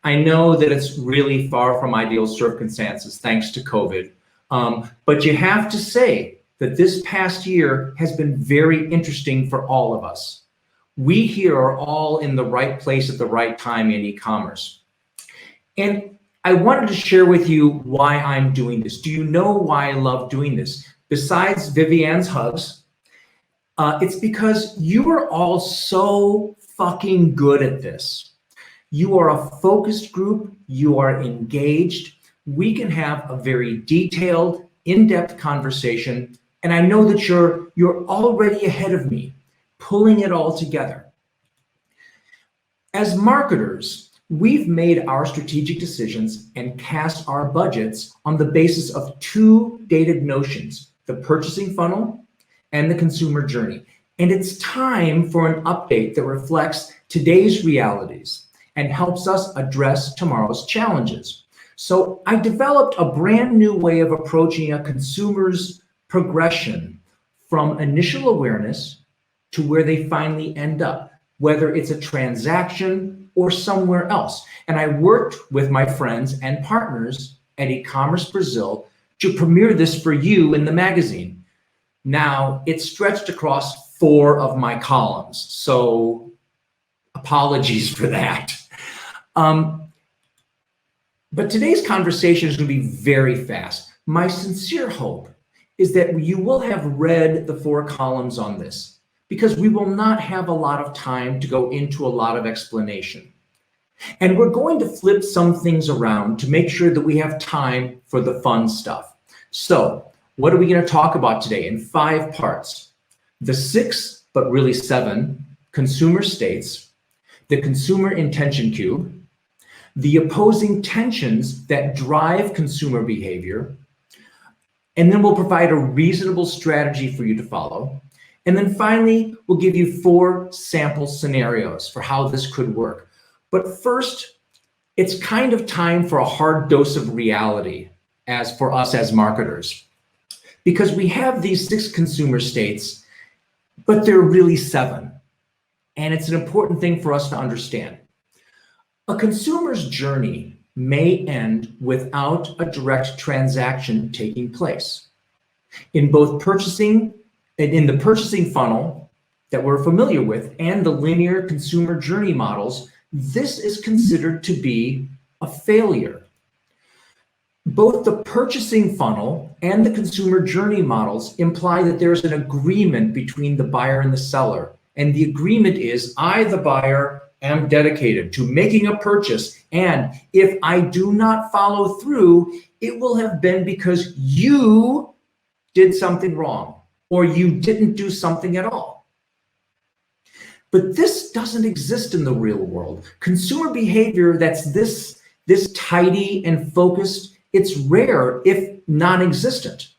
I know that it's really far from ideal circumstances thanks to COVID, but you have to say that this past year has been very interesting for all of us. We here are all in the right place at the right time in e-commerce. And I wanted to share with you why I'm doing this. Do you know why I love doing this? Besides Vivianne's hugs, it's because you are all so fucking good at this. You are a focused group, you are engaged. We can have a very detailed, in-depth conversation, and I know that you're already ahead of me, pulling it all together. As marketers, we've made our strategic decisions and cast our budgets on the basis of two dated notions, the purchasing funnel and the consumer journey. And it's time for an update that reflects today's realities and helps us address tomorrow's challenges. So I developed a brand new way of approaching a consumer's progression from initial awareness to where they finally end up, whether it's a transaction or somewhere else. And I worked with my friends and partners at E-commerce Brasil to premiere this for you in the magazine. Now, it's stretched across 4 of my columns, so apologies for that. But today's conversation is going to be very fast. My sincere hope is that you will have read the 4 columns on this, because we will not have a lot of time to go into a lot of explanation. And we're going to flip some things around to make sure that we have time for the fun stuff. So what are we going to talk about today in 5 parts? The 6, but really 7, consumer states, the consumer intention cube, the opposing tensions that drive consumer behavior, and then we'll provide a reasonable strategy for you to follow. And then finally, we'll give you 4 sample scenarios for how this could work. But first, it's kind of time for a hard dose of reality as for us as marketers. Because we have these 6 consumer states, but there are really 7. And it's an important thing for us to understand. A consumer's journey may end without a direct transaction taking place. In both purchasing and in the purchasing funnel that we're familiar with and the linear consumer journey models, this is considered to be a failure. Both the purchasing funnel and the consumer journey models imply that there's an agreement between the buyer and the seller. And the agreement is, I, the buyer, am dedicated to making a purchase. And if I do not follow through, it will have been because you did something wrong or you didn't do something at all. But this doesn't exist in the real world. Consumer behavior that's this tidy and focused, it's rare if non-existent.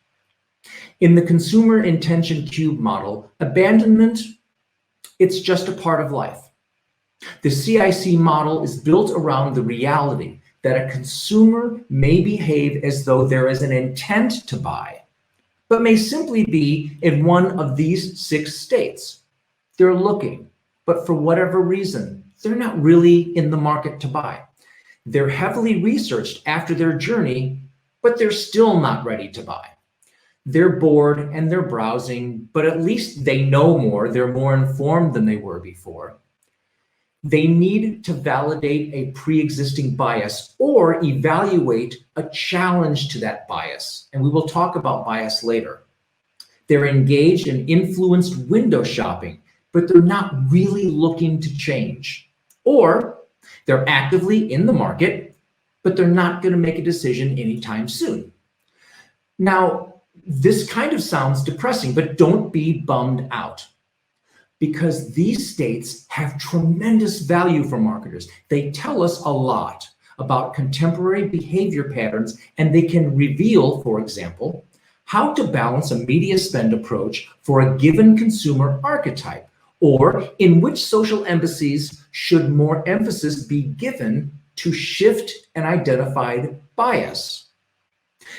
In the consumer intention cube model, abandonment, it's just a part of life. The CIC model is built around the reality that a consumer may behave as though there is an intent to buy, but may simply be in one of these 6 states. They're looking, but for whatever reason, they're not really in the market to buy. They're heavily researched after their journey, but they're still not ready to buy. They're bored and they're browsing, but at least they know more. They're more informed than they were before. They need to validate a pre-existing bias or evaluate a challenge to that bias. And we will talk about bias later. They're engaged in influenced window shopping, but they're not really looking to change. Or they're actively in the market, but they're not going to make a decision anytime soon. Now, this kind of sounds depressing, but don't be bummed out, because these states have tremendous value for marketers. They tell us a lot about contemporary behavior patterns, and they can reveal, for example, how to balance a media spend approach for a given consumer archetype, or in which social embassies should more emphasis be given to shift an identified bias.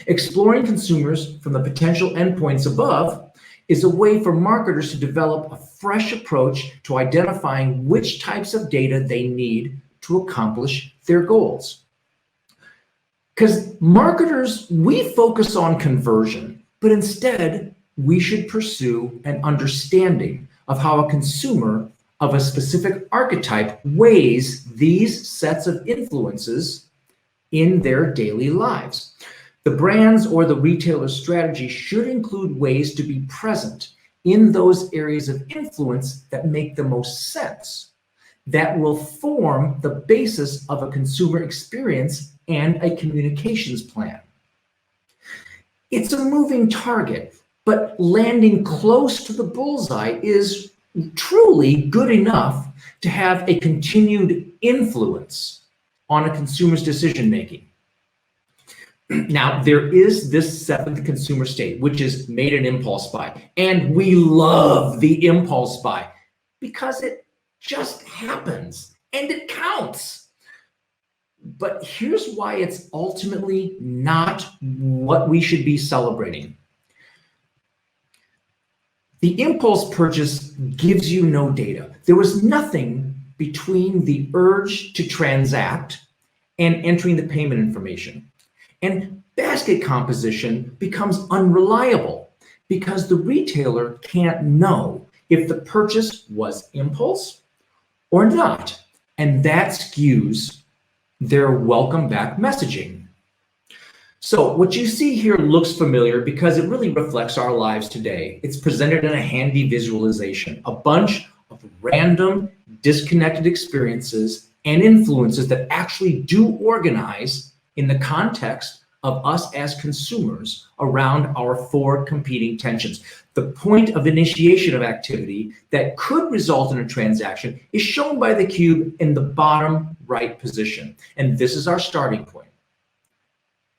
Exploring consumers from the potential endpoints above is a way for marketers to develop a fresh approach to identifying which types of data they need to accomplish their goals. Because marketers, we focus on conversion, but instead we should pursue an understanding of how a consumer of a specific archetype weighs these sets of influences in their daily lives. The brand's or the retailer's strategy should include ways to be present in those areas of influence that make the most sense, that will form the basis of a consumer experience and a communications plan. It's a moving target, but landing close to the bullseye is truly good enough to have a continued influence on a consumer's decision making. Now, there is this seventh consumer state, which is made an impulse buy. And we love the impulse buy because it just happens and it counts. But here's why it's ultimately not what we should be celebrating. The impulse purchase gives you no data. There was nothing between the urge to transact and entering the payment information. And basket composition becomes unreliable because the retailer can't know if the purchase was impulse or not. And that skews their welcome back messaging. So what you see here looks familiar because it really reflects our lives today. It's presented in a handy visualization, a bunch of random, disconnected experiences and influences that actually do organize in the context of us as consumers around our four competing tensions. The point of initiation of activity that could result in a transaction is shown by the cube in the bottom right position. And this is our starting point,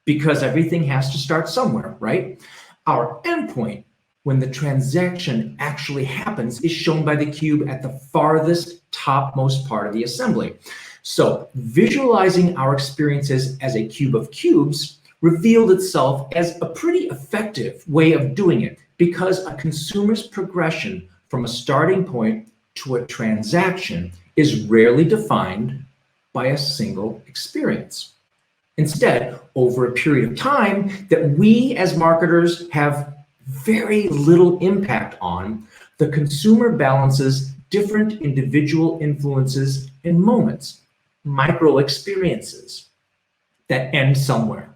because everything has to start somewhere, right? Our endpoint, when the transaction actually happens, is shown by the cube at the farthest topmost part of the assembly. So visualizing our experiences as a cube of cubes revealed itself as a pretty effective way of doing it, because a consumer's progression from a starting point to a transaction is rarely defined by a single experience. Instead, over a period of time that we as marketers have very little impact on, the consumer balances different individual influences and moments, micro experiences that end somewhere.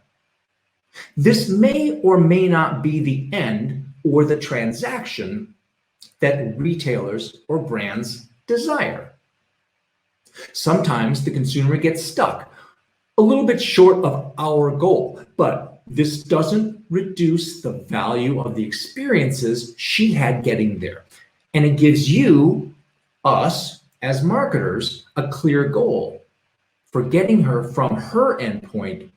This may or may not be the end or the transaction that retailers or brands desire. Sometimes the consumer gets stuck a little bit short of our goal, but this doesn't reduce the value of the experiences she had getting there. And it gives you, us as marketers, a clear goal for getting her from her endpoint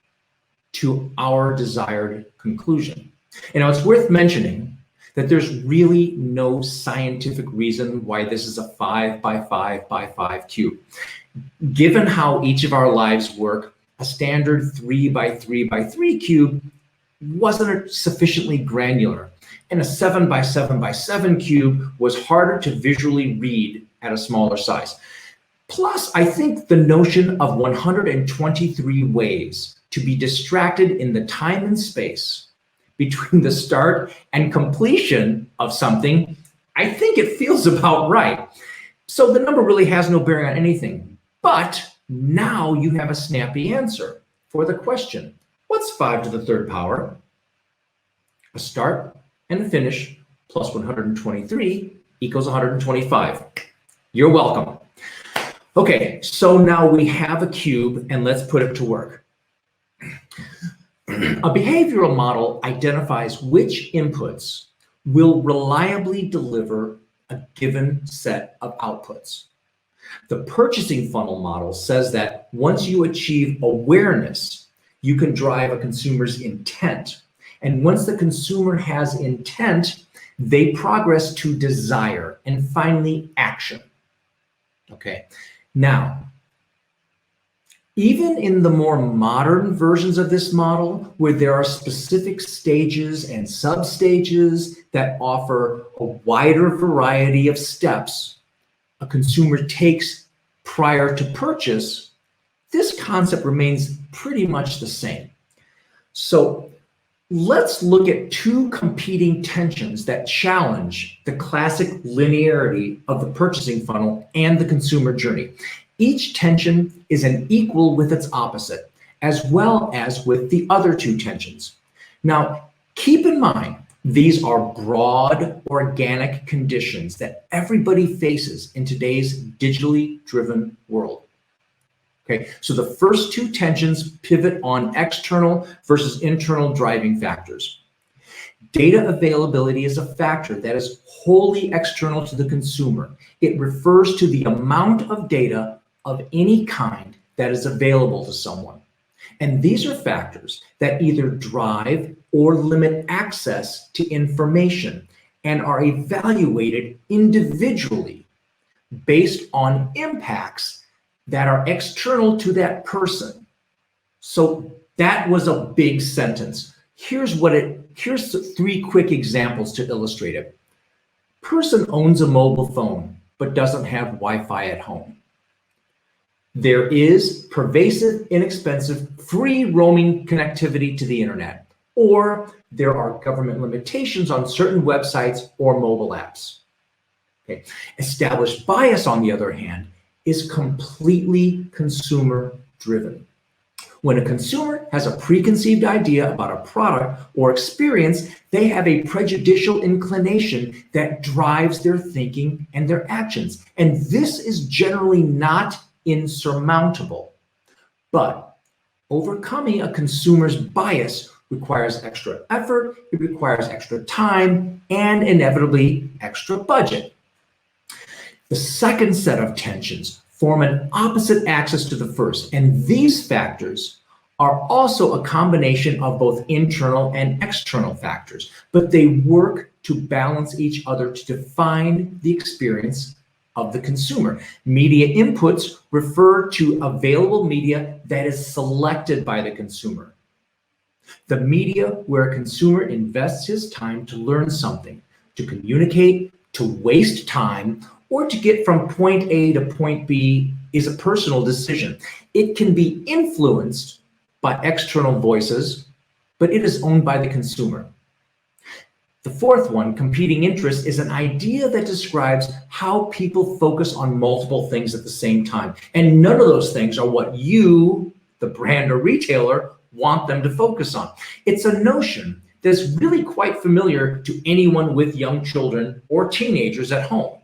to our desired conclusion. And now it's worth mentioning that there's really no scientific reason why this is a 5 by 5 by 5 cube. Given how each of our lives work, a standard 3 by 3 by 3 cube wasn't sufficiently granular, and a 7 by 7 by 7 cube was harder to visually read at a smaller size. Plus, I think the notion of 123 ways to be distracted in the time and space between the start and completion of something, I think it feels about right. So the number really has no bearing on anything, but now you have a snappy answer for the question. What's 5 to the third power? A start and a finish plus 123 equals 125. You're welcome. Okay, so now we have a cube and let's put it to work. A behavioral model identifies which inputs will reliably deliver a given set of outputs. The purchasing funnel model says that once you achieve awareness, you can drive a consumer's intent. And once the consumer has intent, they progress to desire and finally action. Okay, now, even in the more modern versions of this model, where there are specific stages and sub-stages that offer a wider variety of steps a consumer takes prior to purchase, this concept remains pretty much the same. So let's look at two competing tensions that challenge the classic linearity of the purchasing funnel and the consumer journey. Each tension is an equal with its opposite, as well as with the other two tensions. Now, keep in mind, these are broad, organic conditions that everybody faces in today's digitally driven world. Okay, so the first two tensions pivot on external versus internal driving factors. Data availability is a factor that is wholly external to the consumer. It refers to the amount of data of any kind that is available to someone. And these are factors that either drive or limit access to information and are evaluated individually based on impacts that are external to that person. So that was a big sentence. Here's three quick examples to illustrate it. Person owns a mobile phone, but doesn't have Wi-Fi at home. There is pervasive, inexpensive, free roaming connectivity to the internet, or there are government limitations on certain websites or mobile apps. Okay. Established bias, on the other hand, is completely consumer driven. When a consumer has a preconceived idea about a product or experience, they have a prejudicial inclination that drives their thinking and their actions. And this is generally not insurmountable. But overcoming a consumer's bias requires extra effort, it requires extra time, and inevitably extra budget. The second set of tensions form an opposite axis to the first, and these factors are also a combination of both internal and external factors, but they work to balance each other to define the experience of the consumer. Media inputs refer to available media that is selected by the consumer. The media where a consumer invests his time to learn something, to communicate, to waste time, or to get from point A to point B is a personal decision. It can be influenced by external voices, but it is owned by the consumer. The fourth one, competing interest, is an idea that describes how people focus on multiple things at the same time. And none of those things are what you, the brand or retailer, want them to focus on. It's a notion that's really quite familiar to anyone with young children or teenagers at home.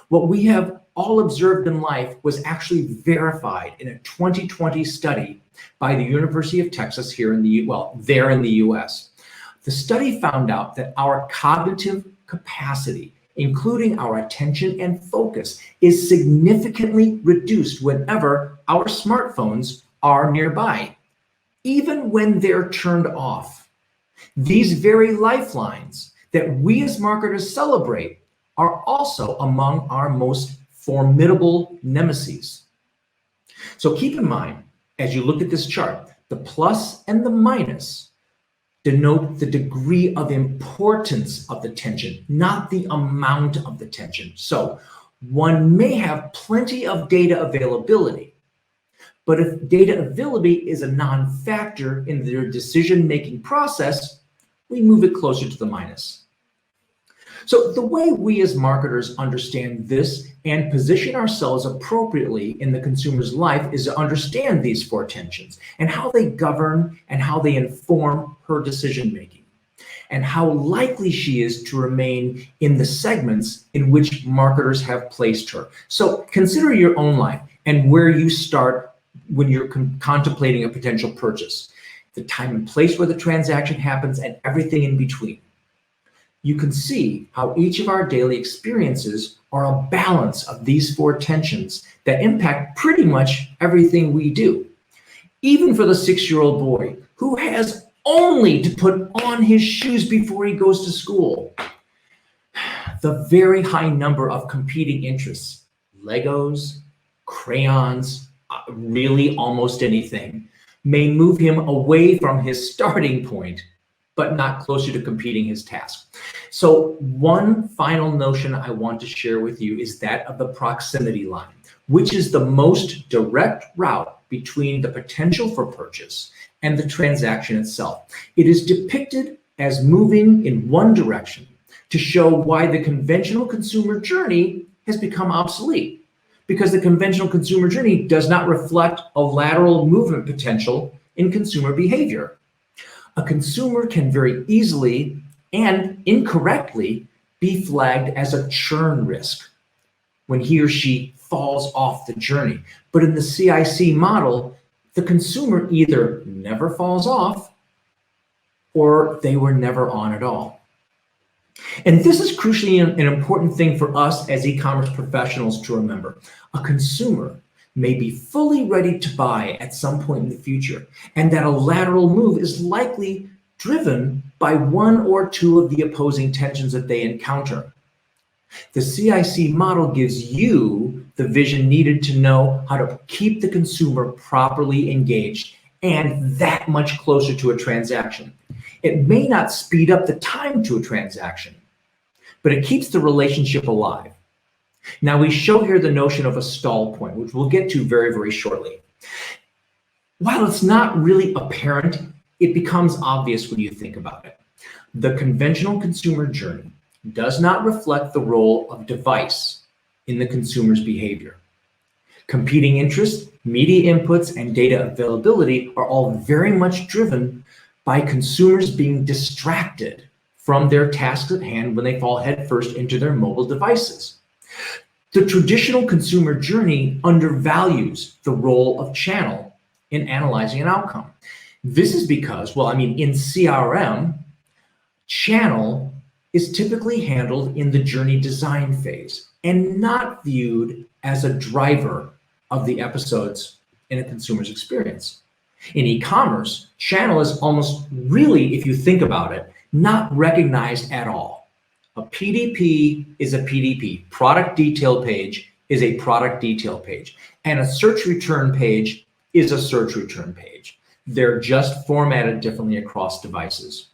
What we have all observed in life was actually verified in a 2020 study by the University of Texas here in the US. The study found out that our cognitive capacity, including our attention and focus, is significantly reduced whenever our smartphones are nearby, even when they're turned off. These very lifelines that we as marketers celebrate are also among our most formidable nemesis. So keep in mind, as you look at this chart, the plus and the minus denote the degree of importance of the tension, not the amount of the tension. So one may have plenty of data availability, but if data availability is a non-factor in their decision-making process, we move it closer to the minus. So the way we as marketers understand this and position ourselves appropriately in the consumer's life is to understand these four tensions and how they govern and how they inform her decision-making and how likely she is to remain in the segments in which marketers have placed her. So consider your own life and where you start when you're contemplating a potential purchase, the time and place where the transaction happens, and everything in between. You can see how each of our daily experiences are a balance of these four tensions that impact pretty much everything we do. Even for the 6-year-old boy who has only to put on his shoes before he goes to school. The very high number of competing interests, Legos, crayons, really almost anything, may move him away from his starting point, but not closer to completing his task. So one final notion I want to share with you is that of the proximity line, which is the most direct route between the potential for purchase and the transaction itself. It is depicted as moving in one direction to show why the conventional consumer journey has become obsolete, because the conventional consumer journey does not reflect a lateral movement potential in consumer behavior. A consumer can very easily and incorrectly be flagged as a churn risk when he or she falls off the journey. But in the CIC model, the consumer either never falls off or they were never on at all. And this is crucially an important thing for us as e-commerce professionals to remember. A consumer may be fully ready to buy at some point in the future, and that a lateral move is likely driven by one or two of the opposing tensions that they encounter. The CIC model gives you the vision needed to know how to keep the consumer properly engaged and that much closer to a transaction. It may not speed up the time to a transaction, but it keeps the relationship alive. Now, we show here the notion of a stall point, which we'll get to very, very shortly. While it's not really apparent, it becomes obvious when you think about it. The conventional consumer journey does not reflect the role of device in the consumer's behavior. Competing interests, media inputs, and data availability are all very much driven by consumers being distracted from their tasks at hand when they fall headfirst into their mobile devices. The traditional consumer journey undervalues the role of channel in analyzing an outcome. This is because, in CRM, channel is typically handled in the journey design phase and not viewed as a driver of the episodes in a consumer's experience. In e-commerce, channel is almost really, if you think about it, not recognized at all. A PDP is a PDP. Product detail page is a product detail page. And a search return page is a search return page. They're just formatted differently across devices.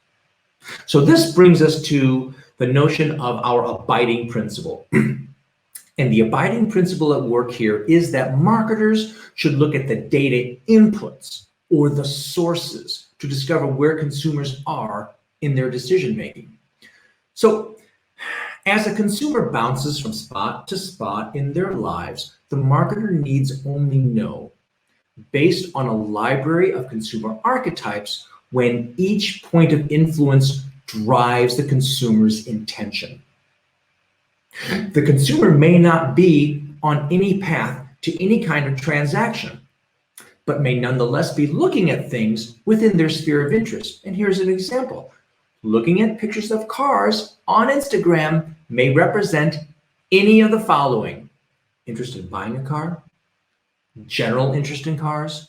So this brings us to the notion of our abiding principle. And the abiding principle at work here is that marketers should look at the data inputs or the sources to discover where consumers are in their decision making. So as a consumer bounces from spot to spot in their lives, the marketer needs only know, based on a library of consumer archetypes, when each point of influence drives the consumer's intention. The consumer may not be on any path to any kind of transaction, but may nonetheless be looking at things within their sphere of interest. And here's an example. Looking at pictures of cars on Instagram may represent any of the following: interest in buying a car, general interest in cars,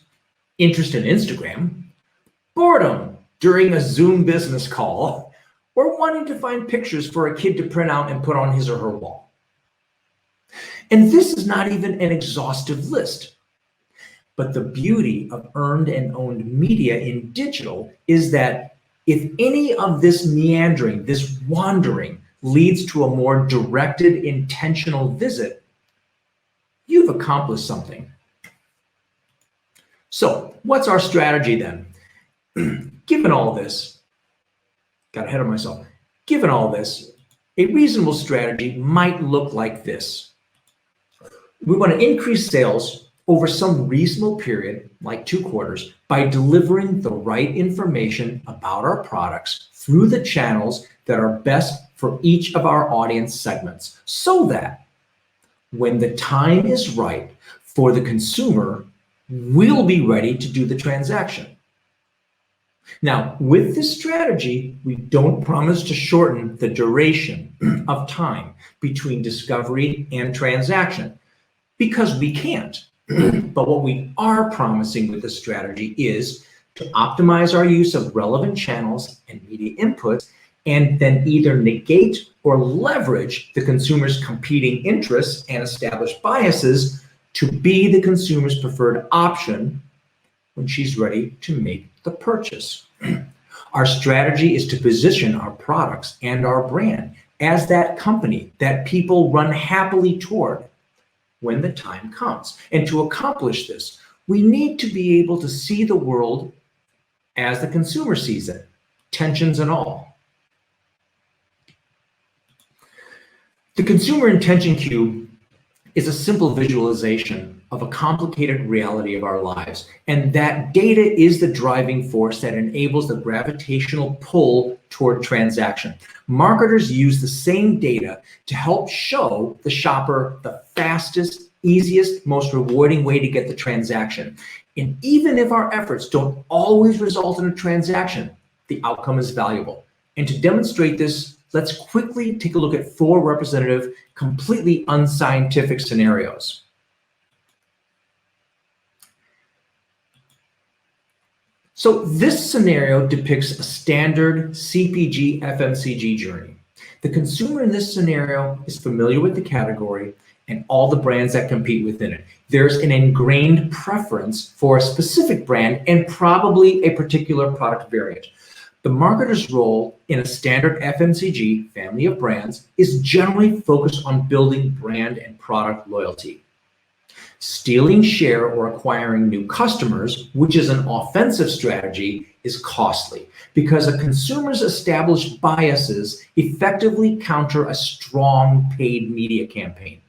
interest in Instagram, boredom during a Zoom business call, or wanting to find pictures for a kid to print out and put on his or her wall. And this is not even an exhaustive list. But the beauty of earned and owned media in digital is that if any of this meandering, this wandering, leads to a more directed, intentional visit, you've accomplished something. So what's our strategy then? Given all this, got ahead of myself. Given all this, a reasonable strategy might look like this. We want to increase sales over some reasonable period, like 2 quarters, by delivering the right information about our products through the channels that are best for each of our audience segments, so that when the time is right for the consumer, we'll be ready to do the transaction. Now, with this strategy, we don't promise to shorten the duration of time between discovery and transaction, because we can't. But what we are promising with this strategy is to optimize our use of relevant channels and media inputs, and then either negate or leverage the consumer's competing interests and established biases to be the consumer's preferred option when she's ready to make the purchase. Our strategy is to position our products and our brand as that company that people run happily toward when the time comes. And to accomplish this, We need to be able to see the world as the consumer sees it, tensions and all. The consumer intention cube is a simple visualization of a complicated reality of our lives. And that data is the driving force that enables the gravitational pull toward transaction. Marketers use the same data to help show the shopper the fastest, easiest, most rewarding way to get the transaction. And even if our efforts don't always result in a transaction, the outcome is valuable. And to demonstrate this, let's quickly take a look at 4 representative, completely unscientific scenarios. So this scenario depicts a standard CPG FMCG journey. The consumer in this scenario is familiar with the category and all the brands that compete within it. There's an ingrained preference for a specific brand and probably a particular product variant. The marketer's role in a standard FMCG family of brands is generally focused on building brand and product loyalty. Stealing share or acquiring new customers, which is an offensive strategy, is costly because a consumer's established biases effectively counter a strong paid media campaign.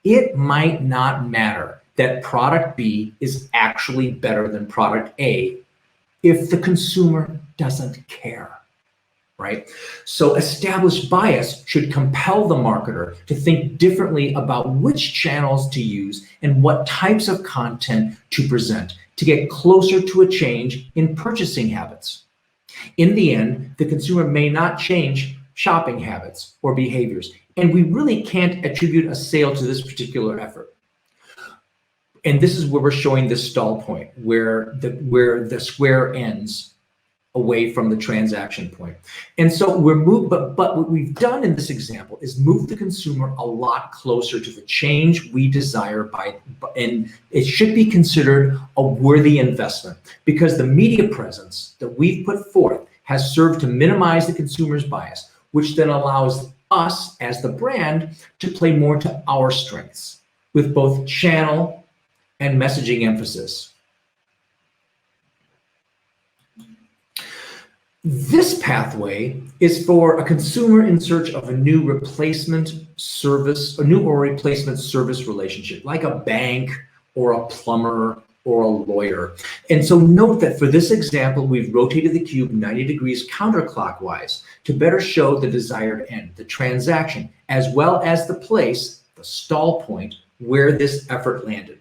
It might not matter that product B is actually better than product A if the consumer doesn't care, right? So established bias should compel the marketer to think differently about which channels to use and what types of content to present to get closer to a change in purchasing habits. In the end, the consumer may not change shopping habits or behaviors, and we really can't attribute a sale to this particular effort. And this is where we're showing this stall point, where the square ends away from the transaction point. And so we're moved, but what we've done in this example is move the consumer a lot closer to the change we desire and it should be considered a worthy investment because the media presence that we've put forth has served to minimize the consumer's bias, which then allows us as the brand to play more to our strengths with both channel and messaging emphasis. This pathway is for a consumer in search of a new replacement service, a new or replacement service relationship, like a bank or a plumber or a lawyer. And so note that for this example, we've rotated the cube 90 degrees counterclockwise to better show the desired end, the transaction, as well as the place, the stall point, where this effort landed.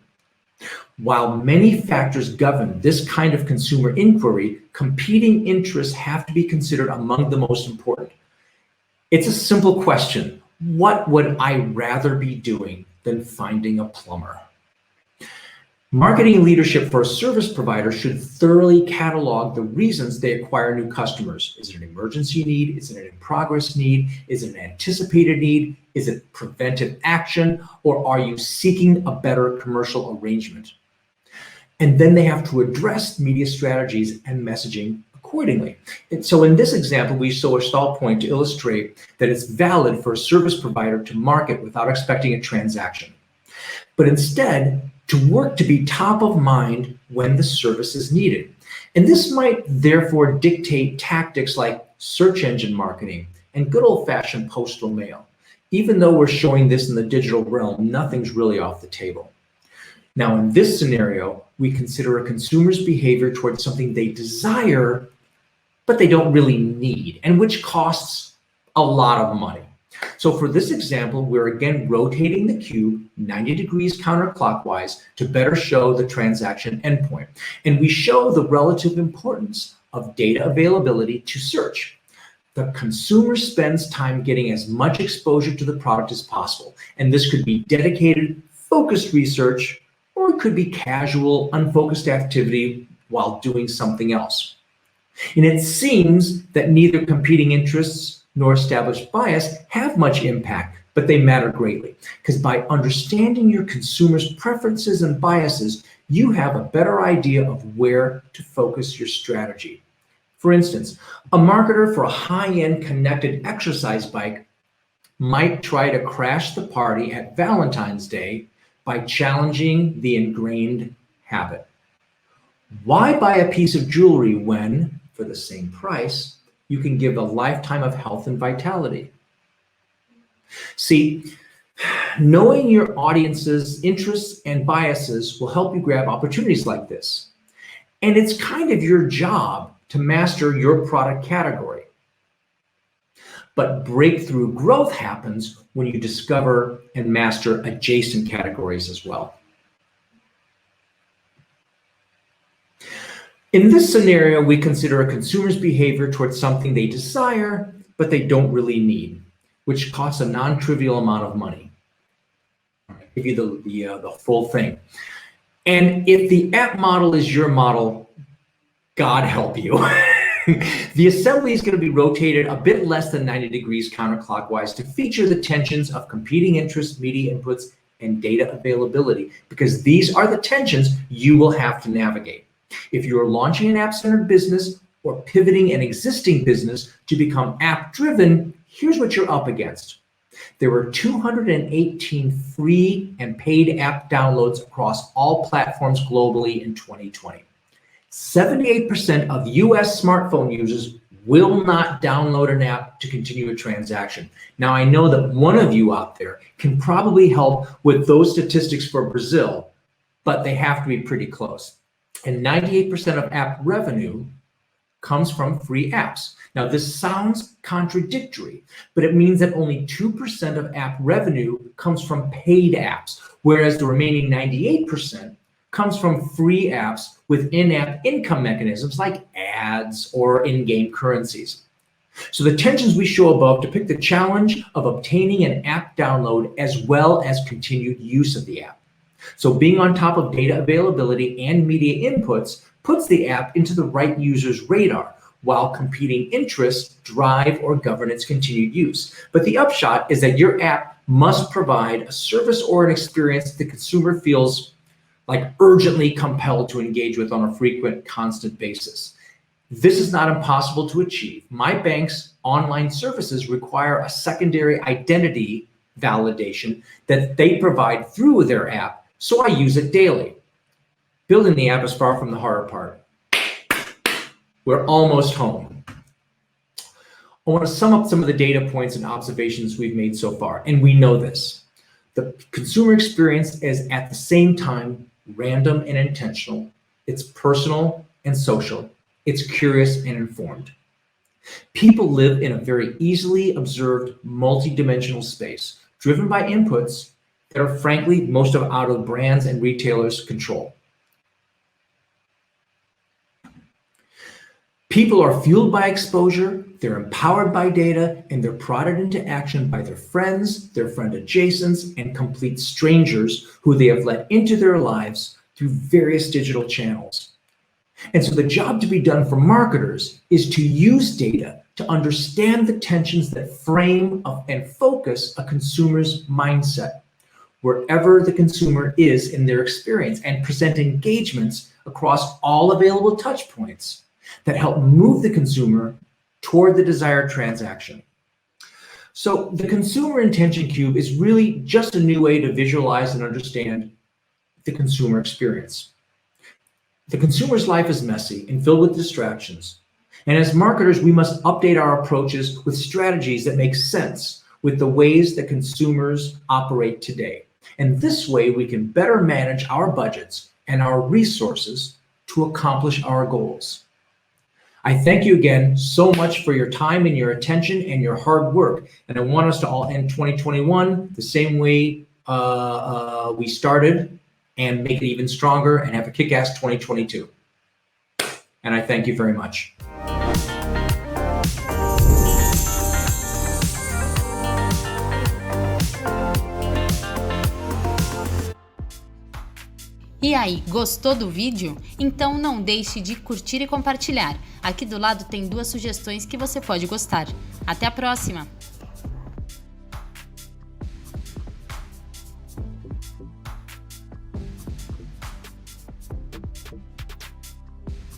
While many factors govern this kind of consumer inquiry, competing interests have to be considered among the most important. It's a simple question. What would I rather be doing than finding a plumber? Marketing leadership for a service provider should thoroughly catalog the reasons they acquire new customers. Is it an emergency need? Is it an in-progress need? Is it an anticipated need? Is it preventive action? Or are you seeking a better commercial arrangement? And then they have to address media strategies and messaging accordingly. And so in this example, we show a stall point to illustrate that it's valid for a service provider to market without expecting a transaction, but instead to work to be top of mind when the service is needed. And this might therefore dictate tactics like search engine marketing and good old-fashioned postal mail. Even though we're showing this in the digital realm, nothing's really off the table. Now, in this scenario, we consider a consumer's behavior towards something they desire, but they don't really need, and which costs a lot of money. So for this example, we're again rotating the cube 90 degrees counterclockwise to better show the transaction endpoint. And we show the relative importance of data availability to search. The consumer spends time getting as much exposure to the product as possible. And this could be dedicated, focused research, or it could be casual, unfocused activity while doing something else. And it seems that neither competing interests nor established bias have much impact, but they matter greatly. Because by understanding your consumer's preferences and biases, you have a better idea of where to focus your strategy. For instance, a marketer for a high-end connected exercise bike might try to crash the party at Valentine's Day by challenging the ingrained habit. Why buy a piece of jewelry when, for the same price, you can give a lifetime of health and vitality? See, knowing your audience's interests and biases will help you grab opportunities like this. And it's kind of your job to master your product category. But breakthrough growth happens when you discover and master adjacent categories as well. In this scenario, we consider a consumer's behavior towards something they desire, but they don't really need, which costs a non-trivial amount of money. I'll give you the full thing. And if the app model is your model, God help you. The assembly is going to be rotated a bit less than 90 degrees counterclockwise to feature the tensions of competing interests, media inputs, and data availability, because these are the tensions you will have to navigate. If you're launching an app-centered business or pivoting an existing business to become app-driven, here's what you're up against. There were 218 free and paid app downloads across all platforms globally in 2020. 78% of US smartphone users will not download an app to continue a transaction. Now, I know that one of you out there can probably help with those statistics for Brazil, but they have to be pretty close. And 98% of app revenue comes from free apps. Now, this sounds contradictory, but it means that only 2% of app revenue comes from paid apps, whereas the remaining 98% comes from free apps with in-app income mechanisms like ads or in-game currencies. So the tensions we show above depict the challenge of obtaining an app download as well as continued use of the app. So being on top of data availability and media inputs puts the app into the right user's radar, while competing interests drive or govern its continued use. But the upshot is that your app must provide a service or an experience that the consumer feels like urgently compelled to engage with on a frequent, constant basis. This is not impossible to achieve. My bank's online services require a secondary identity validation that they provide through their app, so I use it daily. Building the app is far from the harder part. We're almost home. I want to sum up some of the data points and observations we've made so far, and we know this. The consumer experience is at the same time random and intentional. It's personal and social. It's curious and informed. People live in a very easily observed multi-dimensional space, driven by inputs that are frankly most out of brands and retailers' control. People are fueled by exposure, they're empowered by data, and they're prodded into action by their friends, their friend adjacents, and complete strangers who they have let into their lives through various digital channels. And so the job to be done for marketers is to use data to understand the tensions that frame and focus a consumer's mindset, wherever the consumer is in their experience, and present engagements across all available touch points that help move the consumer toward the desired transaction. So the consumer intention cube is really just a new way to visualize and understand the consumer experience. The consumer's life is messy and filled with distractions. And as marketers, we must update our approaches with strategies that make sense with the ways that consumers operate today. And this way, we can better manage our budgets and our resources to accomplish our goals. I thank you again so much for your time and your attention and your hard work. And I want us to all end 2021 the same way we started, and make it even stronger and have a kick-ass 2022. And I thank you very much. E aí, gostou do vídeo? Então não deixe de curtir e compartilhar. Aqui do lado tem 2 sugestões que você pode gostar. Até a próxima!